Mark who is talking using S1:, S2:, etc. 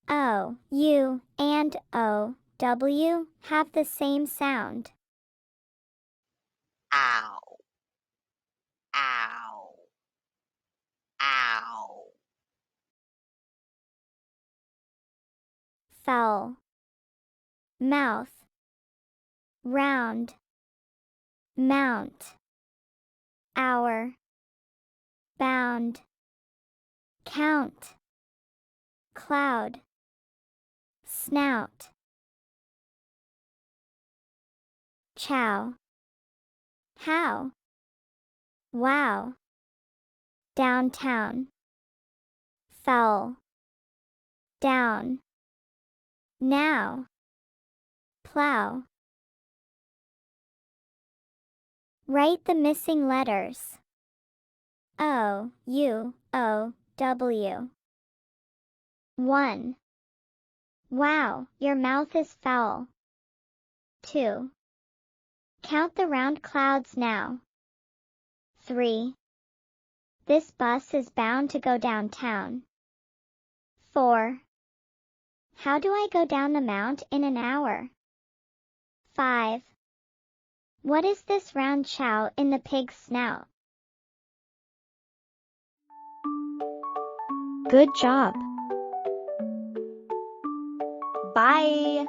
S1: O, U, and O, W have the same sound.
S2: Ow, ow, ow.
S1: Fell, mouth, round, mount, hour, bound, count, cloud, snout. Chow, how, wow, downtown. Fell, down, now, plow. Write the missing letters. O, U, O, W. 1. Wow, your mouth is foul. 2. Count the round clouds now. 3. This bus is bound to go downtown. 4. How do I go down the mount in an hour? 5. What is this round chow in the pig's snout? Good job.
S3: Bye!